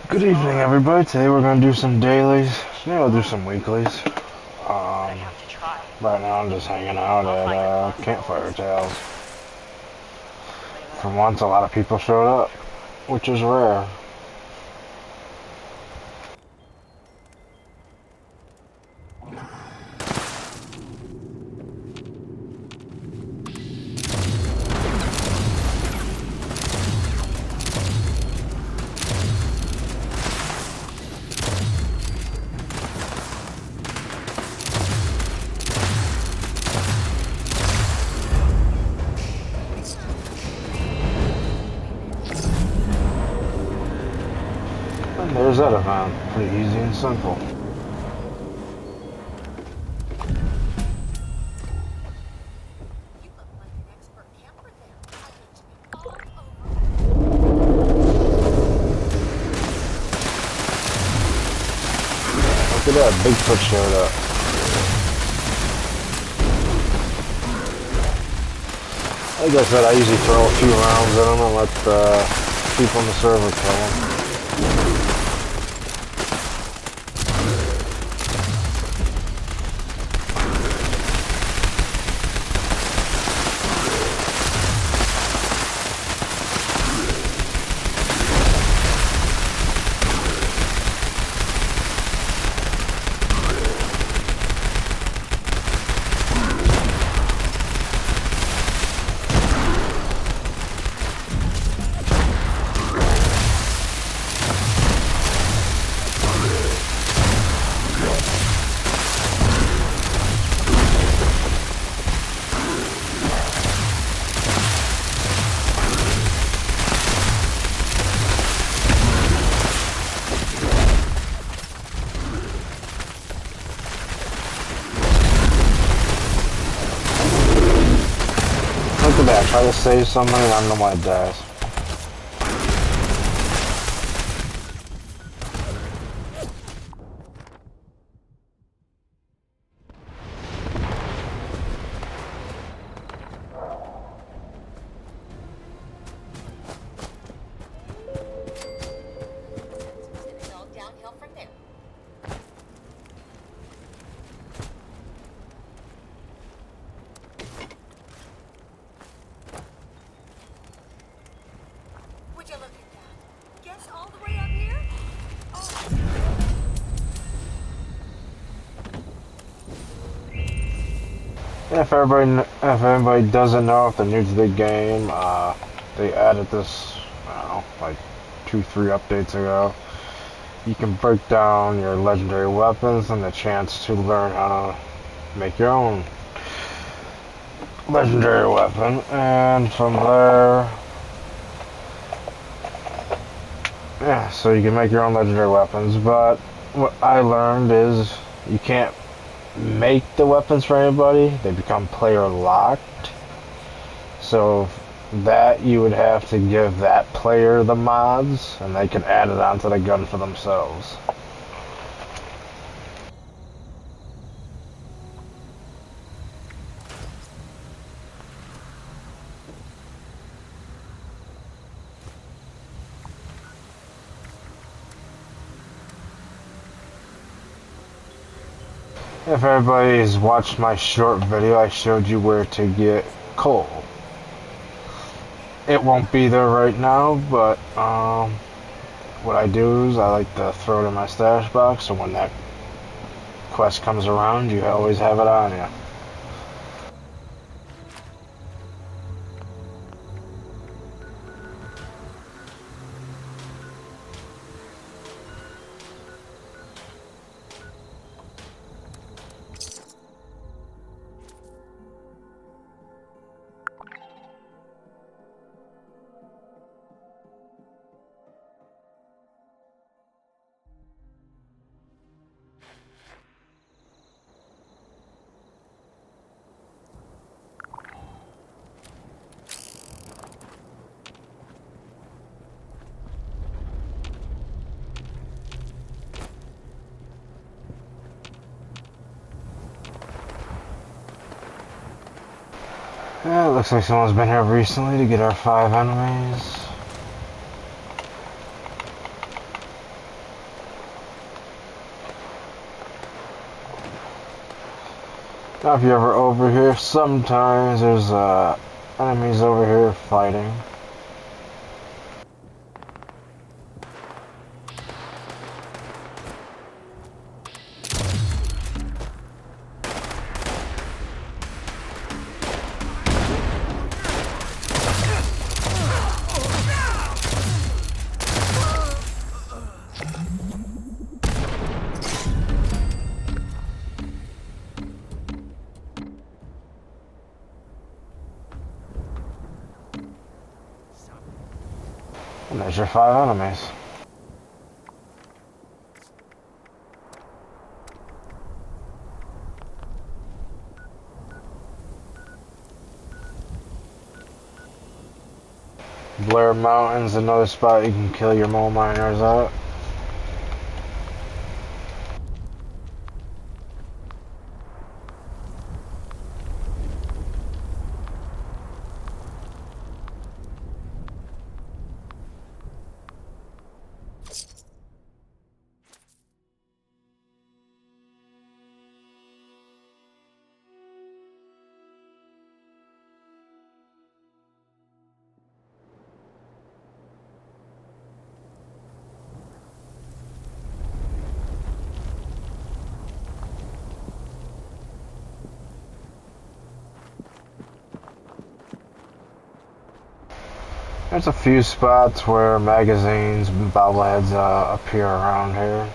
Good evening, everybody. Today we're going to do some dailies. Maybe I'll do some weeklies. Um, right now I'm just hanging out at Campfire Tales. For once, a lot of people showed up, which is rare. And there's that event. Pretty easy and simple. Look at that, Bigfoot showed up. Like I said, I usually throw a few rounds at them and let the people on the server kill them. Look at that, try to save somebody and I don't know why it dies. Would you look at that? Guess all the way up here? If anybody doesn't know, if they're new to the game, they added this, I don't know, like 2-3 updates ago. You can break down your legendary weapons and the chance to learn how to make your own legendary weapon. And from there, yeah, so you can make your own legendary weapons. But what I learned is you can't make the weapons for anybody. They become player locked. So that you would have to give that player the mods and they can add it onto the gun for themselves. If everybody's watched my short video, I showed you where to get coal. It won't be there right now, but what I do is I like to throw it in my stash box, so when that quest comes around, you always have it on you. Yeah, it looks like someone's been here recently to get our 5 enemies. Now, if you're ever over here, sometimes there's enemies over here fighting. And there's your 5 enemies. Blair Mountain's another spot you can kill your mole miners at. There's a few spots where magazines and bobbleheads appear around here.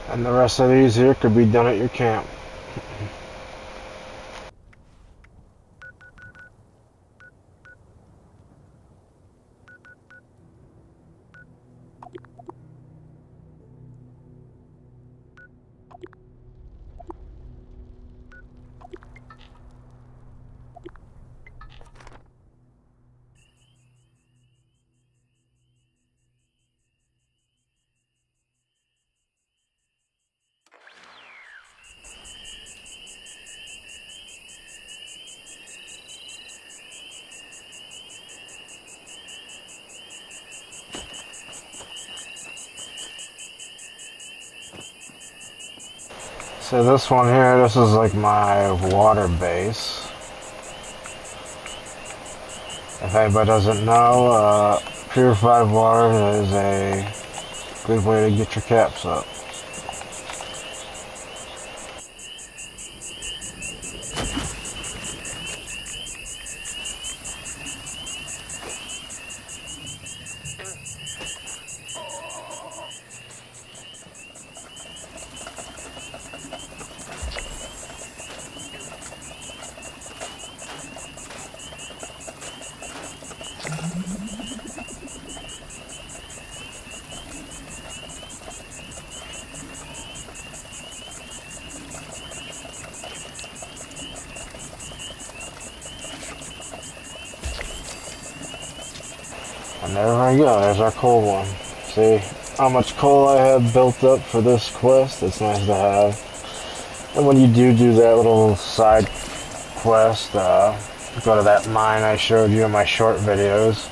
And the rest of these here could be done at your camp. So this one here, this is like my water base. If anybody doesn't know, purified water is a good way to get your caps up. there we go, there's our coal one. See how much coal I have built up for this quest? It's nice to have. And when you do that little side quest, go to that mine I showed you in my short videos.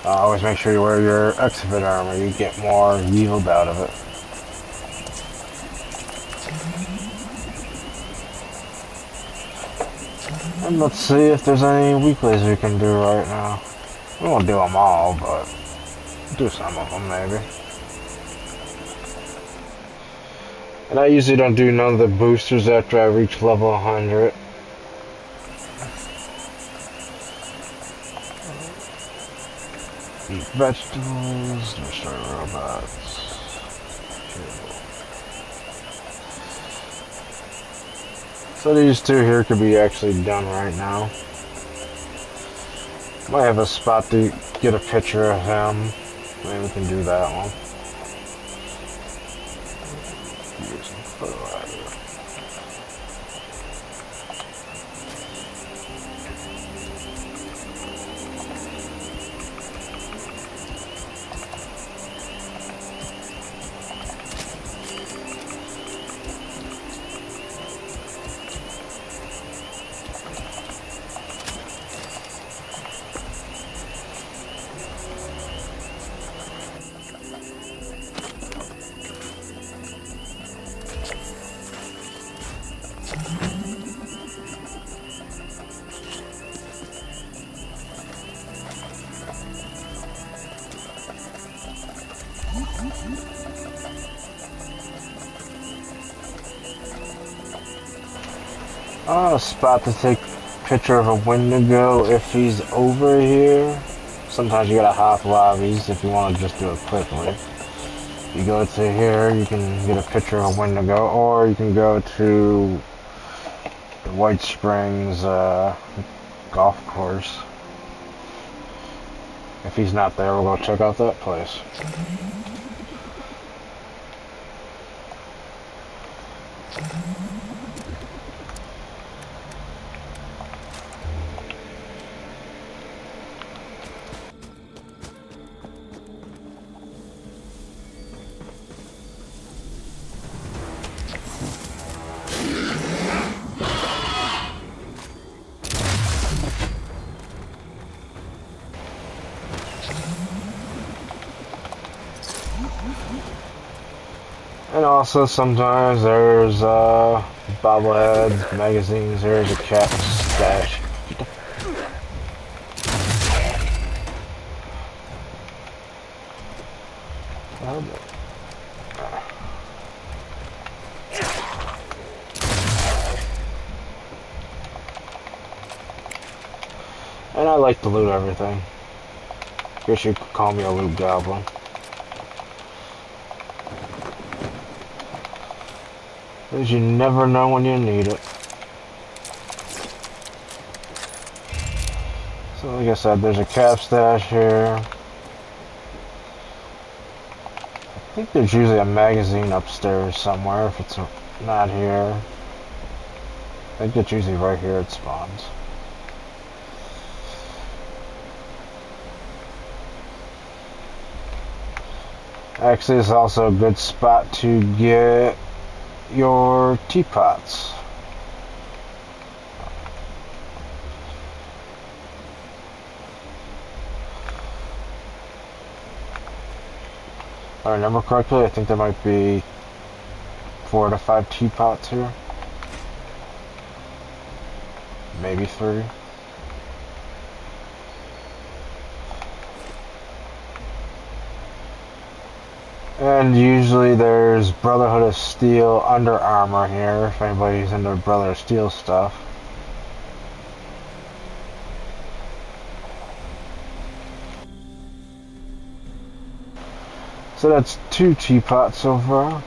Always make sure you wear your exhibit armor, you get more yield out of it. And let's see if there's any weeklies we can do right now. We won't do them all, but do some of them maybe. And I usually don't do none of the boosters after I reach level 100. Eat vegetables, destroy robots. So these two here could be actually done right now. Might have a spot to get a picture of him. Maybe we can do that one. Use some fertilizer. A spot to take a picture of a Wendigo if he's over here. Sometimes you gotta hop lobbies if you want to just do it quickly. You go to here, you can get a picture of a Wendigo, or you can go to the White Springs golf course. If he's not there, we'll go check out that place. And also sometimes there's bobbleheads, magazines, there's a cat stash. And I like to loot everything. Guess you could call me a loot goblin. Because you never know when you need it. So like I said, there's a cap stash here. I think there's usually a magazine upstairs somewhere if it's not here. I think it's usually right here it spawns. Actually, it's also a good spot to get your teapots. If I remember correctly, I think there might be 4 to 5 teapots here. Maybe 3. And usually there's Brotherhood of Steel Under Armour here, if anybody's into Brotherhood of Steel stuff. So that's 2 teapots so far.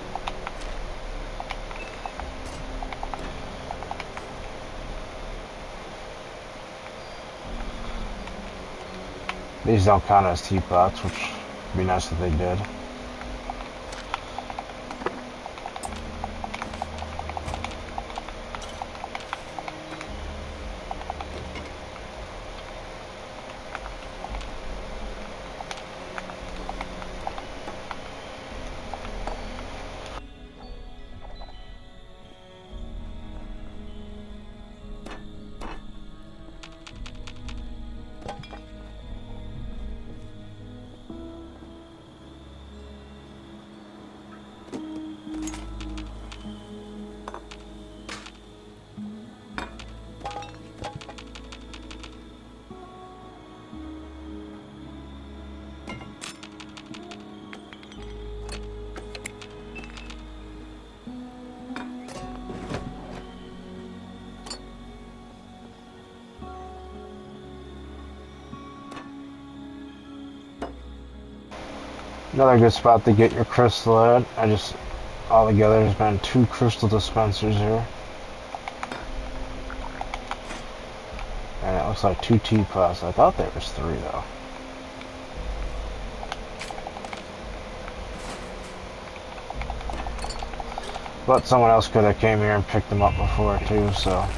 These don't count as teapots, which would be nice if they did. Another good spot to get your crystal at. Altogether, there's been 2 crystal dispensers here. And it looks like 2 teapots. I thought there was 3 though. But someone else could have came here and picked them up before too, so.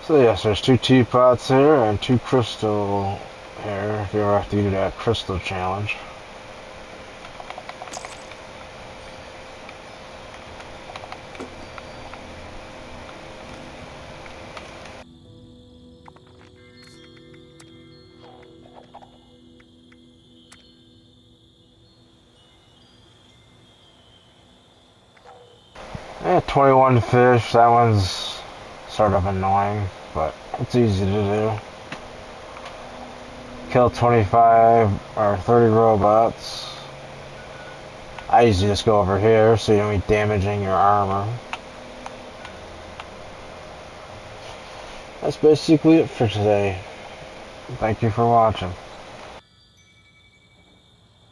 So yes, there's 2 teapots here and 2 crystal here if you ever have to do that crystal challenge. Yeah, 21 fish, that one's sort of annoying, but it's easy to do. Kill 25 or 30 robots. I usually just go over here so you don't be damaging your armor. That's basically it for today. Thank you for watching.